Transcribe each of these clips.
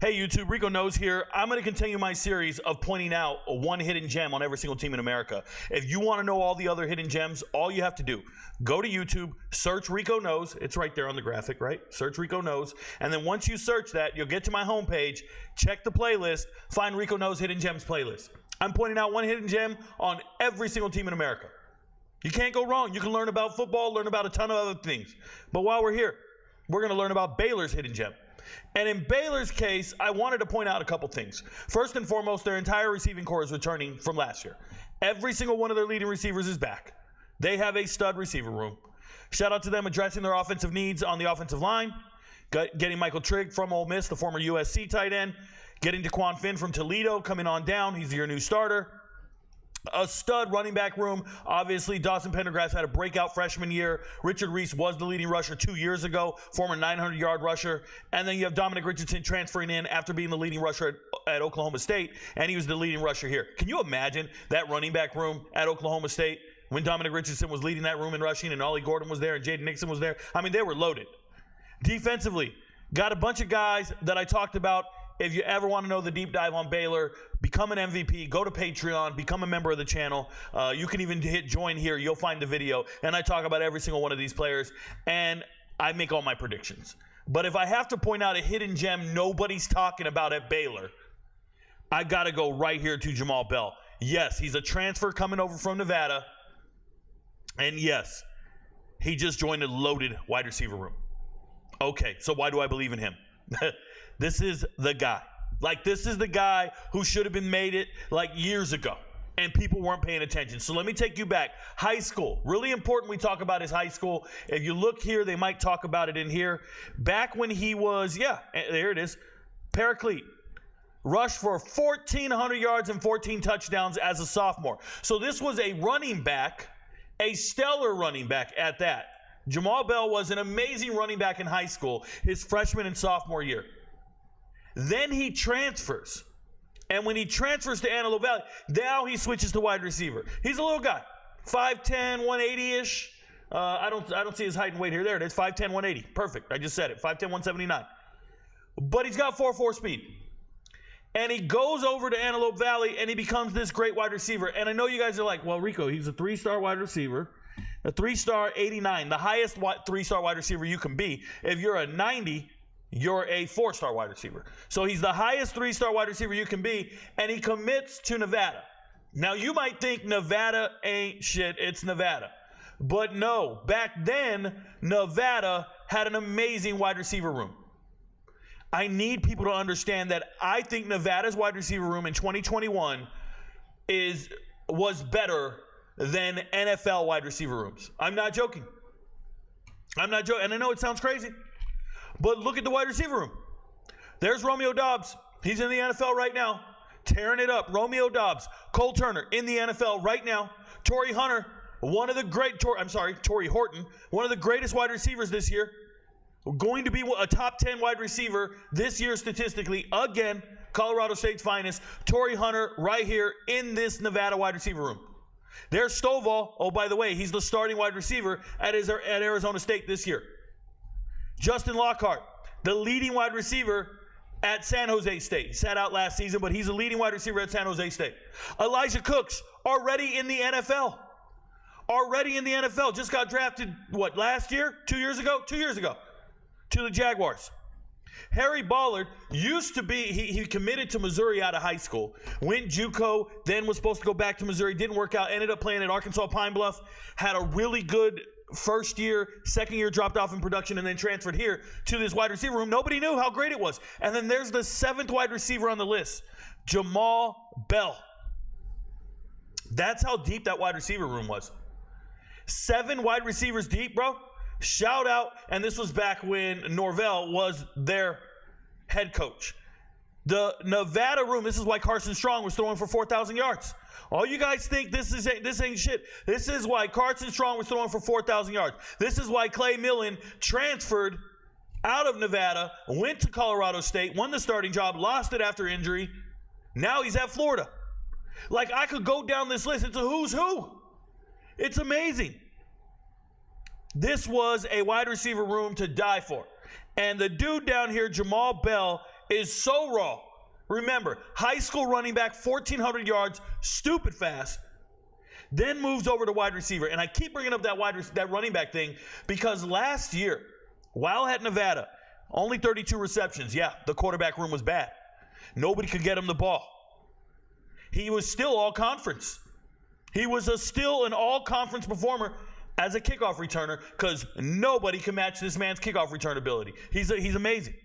Hey YouTube, RicoKnows here. I'm going to continue my series of pointing out one hidden gem on every single team in America. If you want to know all the other hidden gems, all you have to do, go to YouTube, search RicoKnows. It's right there on the graphic, right? Search RicoKnows. And then once you search that, you'll get to my homepage, check the playlist, find RicoKnows Hidden Gems playlist. I'm pointing out one hidden gem on every single team in America. You can't go wrong. You can learn about football, learn about a ton of other things. But while we're here, we're going to learn about Baylor's hidden gem. And in Baylor's case, I wanted to point out a couple things. First and foremost, their entire receiving corps is returning from last year. Every single one of their leading receivers is back. They have a stud receiver room. Shout out to them addressing their offensive needs on the offensive line, getting Michael Trigg from Ole Miss, the former USC tight end, getting DeQuan Finn from Toledo coming on down. He's your new starter. A stud running back room. Obviously, Dawson Pendergrass had a breakout freshman year. Richard Reese was the leading rusher 2 years ago, former 900-yard rusher. And then you have Dominic Richardson transferring in after being the leading rusher at Oklahoma State, and he was the leading rusher here. Can you imagine that running back room at Oklahoma State when Dominic Richardson was leading that room in rushing and Ollie Gordon was there and Jaden Nixon was there? I mean, they were loaded. Defensively, got a bunch of guys that I talked about. If you ever want to know the deep dive on Baylor, become an MVP, go to Patreon, become a member of the channel. You can even hit join here. You'll find the video. And I talk about every single one of these players, and I make all my predictions. But if I have to point out a hidden gem nobody's talking about at Baylor, I got to go right here to Jamaal Bell. Yes, he's a transfer coming over from Nevada. And yes, he just joined a loaded wide receiver room. Okay, so why do I believe in him? This is the guy. Like, this is the guy who should have been made it like years ago, and people weren't paying attention. So let me take you back. High school. Really important we talk about his high school. If you look here, they might talk about it in here. Back when he was, there it is, Paraclete. Rushed for 1,400 yards and 14 touchdowns as a sophomore. So this was a running back, a stellar running back at that. Jamaal Bell was an amazing running back in high school, his freshman and sophomore year. Then he transfers. And when he transfers to Antelope Valley, now he switches to wide receiver. He's a little guy, 5'10", 180-ish. I don't see his height and weight here. There it is, 5'10", 180. Perfect. I just said it, 5'10", 179. But he's got 4.4 speed. And he goes over to Antelope Valley, and he becomes this great wide receiver. And I know you guys are like, well, Rico, he's a 3-star wide receiver. A 3-star 89, the highest 3-star wide receiver you can be. If you're a 90, you're a 4-star wide receiver. So he's the highest 3-star wide receiver you can be, and he commits to Nevada. Now, you might think Nevada ain't shit. It's Nevada. But no, back then, Nevada had an amazing wide receiver room. I need people to understand that I think Nevada's wide receiver room in 2021 was better than NFL wide receiver rooms. I'm not joking. And I know it sounds crazy, but look at the wide receiver room. There's Romeo Doubs. He's in the NFL right now, tearing it up. Romeo Doubs, Cole Turner in the NFL right now. Torrey Horton, one of the greatest wide receivers this year. Going to be a top 10 wide receiver this year statistically. Again, Colorado State's finest. Torrey Horton right here in this Nevada wide receiver room. There's Stovall. Oh, by the way, he's the starting wide receiver at Arizona State this year. Justin Lockhart, the leading wide receiver at San Jose State. He sat out last season, but he's a leading wide receiver at San Jose State. Elijah Cooks, already in the NFL. Just got drafted, last year? 2 years ago? 2 years ago. To the Jaguars. Harry Ballard used to be, he committed to Missouri out of high school, went JUCO, then was supposed to go back to Missouri, didn't work out, ended up playing at Arkansas Pine Bluff, had a really good first year, second year dropped off in production, and then transferred here to this wide receiver room. Nobody knew how great it was. And then there's the 7th wide receiver on the list, Jamaal Bell. That's how deep that wide receiver room was. 7 wide receivers deep, bro. Shout out, and this was back when Norvell was their head coach. The Nevada room, this is why Carson Strong was throwing for 4,000 yards. All you guys think this ain't shit. This is why Carson Strong was throwing for 4,000 yards. This is why Clay Millen transferred out of Nevada, went to Colorado State, won the starting job, lost it after injury. Now he's at Florida. Like, I could go down this list. It's a who's who. It's amazing. This was a wide receiver room to die for. And the dude down here, Jamaal Bell, is so raw. Remember, high school running back, 1,400 yards, stupid fast. Then moves over to wide receiver. And I keep bringing up that running back thing because last year, while at Nevada, only 32 receptions. Yeah, the quarterback room was bad. Nobody could get him the ball. He was still all conference. He was still an all conference performer as a kickoff returner because nobody can match this man's kickoff return ability. He's amazing.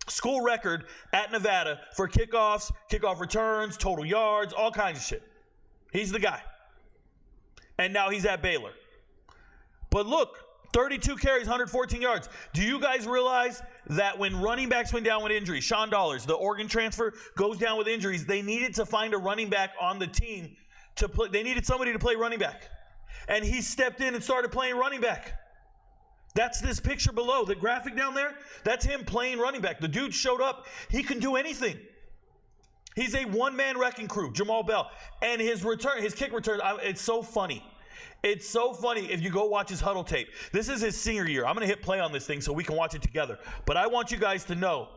School record at Nevada for kickoffs, kickoff returns, total yards, all kinds of shit. He's the guy. And now he's at Baylor. But look, 32 carries, 114 yards. Do you guys realize that when running backs went down with injuries, Sean Dollars, the Oregon transfer, goes down with injuries, they needed to find a running back on the team to play. They needed somebody to play running back. And he stepped in and started playing running back. That's this picture below. The graphic down there, that's him playing running back. The dude showed up. He can do anything. He's a one-man wrecking crew, Jamaal Bell. And his kick return, it's so funny. It's so funny if you go watch his huddle tape. This is his senior year. I'm going to hit play on this thing so we can watch it together. But I want you guys to know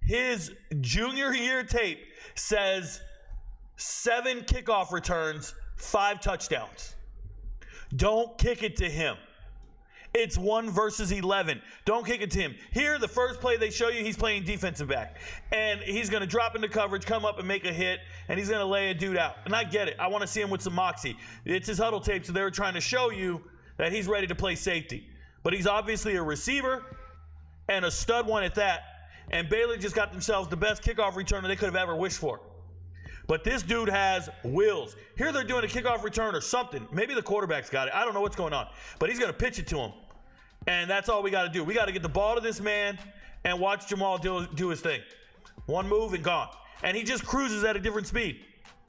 his junior year tape says 7 kickoff returns, 5 touchdowns. Don't kick it to him. It's 1 versus 11. Don't kick it to him. Here, the first play they show you, he's playing defensive back. And he's going to drop into coverage, come up and make a hit, and he's going to lay a dude out. And I get it. I want to see him with some moxie. It's his huddle tape, so they were trying to show you that he's ready to play safety. But he's obviously a receiver and a stud one at that. And Baylor just got themselves the best kickoff returner they could have ever wished for. But this dude has wheels. Here they're doing a kickoff return or something. Maybe the quarterback's got it. I don't know what's going on. But he's going to pitch it to him. And that's all we got to do. We got to get the ball to this man and watch Jamal do his thing. One move and gone. And he just cruises at a different speed.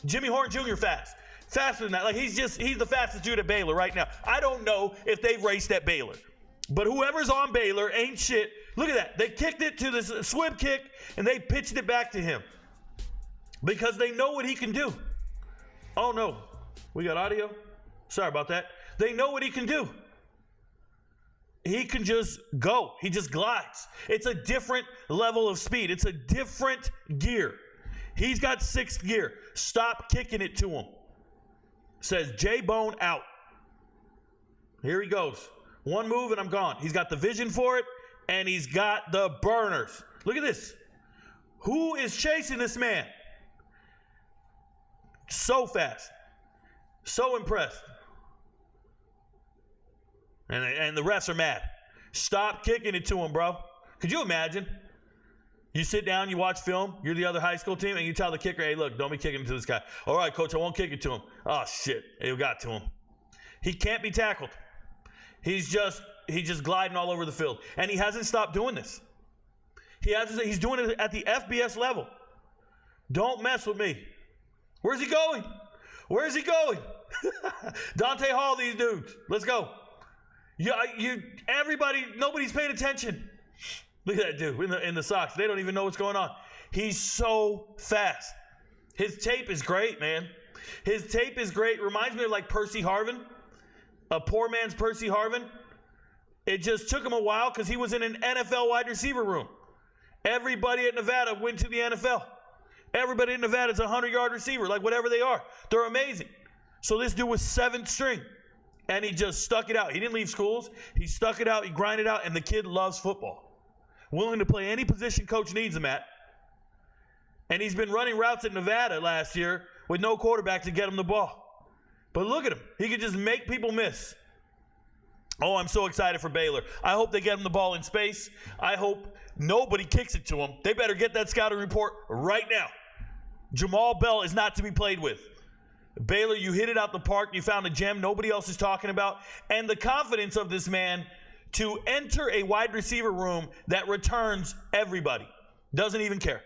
Jimmy Horn Jr. fast. Faster than that. Like he's the fastest dude at Baylor right now. I don't know if they've raced at Baylor. But whoever's on Baylor ain't shit. Look at that. They kicked it to this swim kick and they pitched it back to him. Because they know what he can do. Oh no. We got audio? Sorry about that. They know what he can do. He can just go. He just glides. It's a different level of speed. It's a different gear. He's got 6th gear. Stop kicking it to him. Says J-Bone out. Here he goes. One move and I'm gone. He's got the vision for it and he's got the burners. Look at this. Who is chasing this man? So fast. So impressed. And the refs are mad. Stop kicking it to him, bro. Could you imagine? You sit down, you watch film, you're the other high school team, and you tell the kicker, hey, look, don't be kicking it to this guy. All right, coach, I won't kick it to him. Oh, shit. It got to him. He can't be tackled. He's just gliding all over the field. And he hasn't stopped doing this. He's doing it at the FBS level. Don't mess with me. Where's he going? Where's he going? Dante Hall, these dudes. Let's go. Everybody, nobody's paying attention. Look at that dude in the socks. They don't even know what's going on. He's so fast. His tape is great, man. His tape is great. Reminds me of like Percy Harvin, a poor man's Percy Harvin. It just took him a while because he was in an NFL wide receiver room. Everybody at Nevada went to the NFL. Everybody in Nevada is a 100-yard receiver, like whatever they are. They're amazing. So this dude was 7th string. And he just stuck it out. He didn't leave schools. He stuck it out. He grinded out. And the kid loves football. Willing to play any position coach needs him at. And he's been running routes at Nevada last year with no quarterback to get him the ball. But look at him. He can just make people miss. Oh, I'm so excited for Baylor. I hope they get him the ball in space. I hope nobody kicks it to him. They better get that scouting report right now. Jamaal Bell is not to be played with. Baylor, you hit it out the park. You found a gem nobody else is talking about. And the confidence of this man to enter a wide receiver room that returns everybody. Doesn't even care.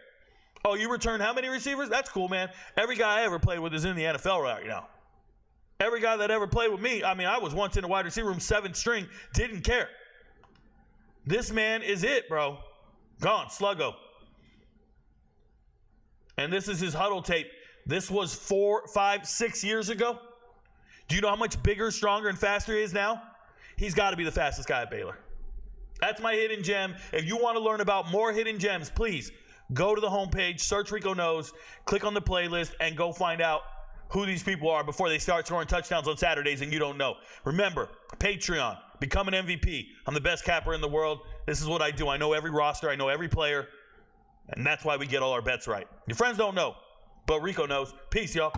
Oh, you return how many receivers? That's cool, man. Every guy I ever played with is in the NFL right now. Every guy that ever played with me, I was once in a wide receiver room, 7th string, didn't care. This man is it, bro. Gone, sluggo. And this is his huddle tape. This was 4, 5, 6 years ago. Do you know how much bigger, stronger, and faster he is now? He's got to be the fastest guy at Baylor. That's my hidden gem. If you want to learn about more hidden gems, please go to the homepage, search RicoKnows, click on the playlist, and go find out who these people are before they start scoring touchdowns on Saturdays and you don't know. Remember, Patreon, become an MVP. I'm the best capper in the world. This is what I do. I know every roster. I know every player. And that's why we get all our bets right. Your friends don't know, but Rico knows. Peace, y'all.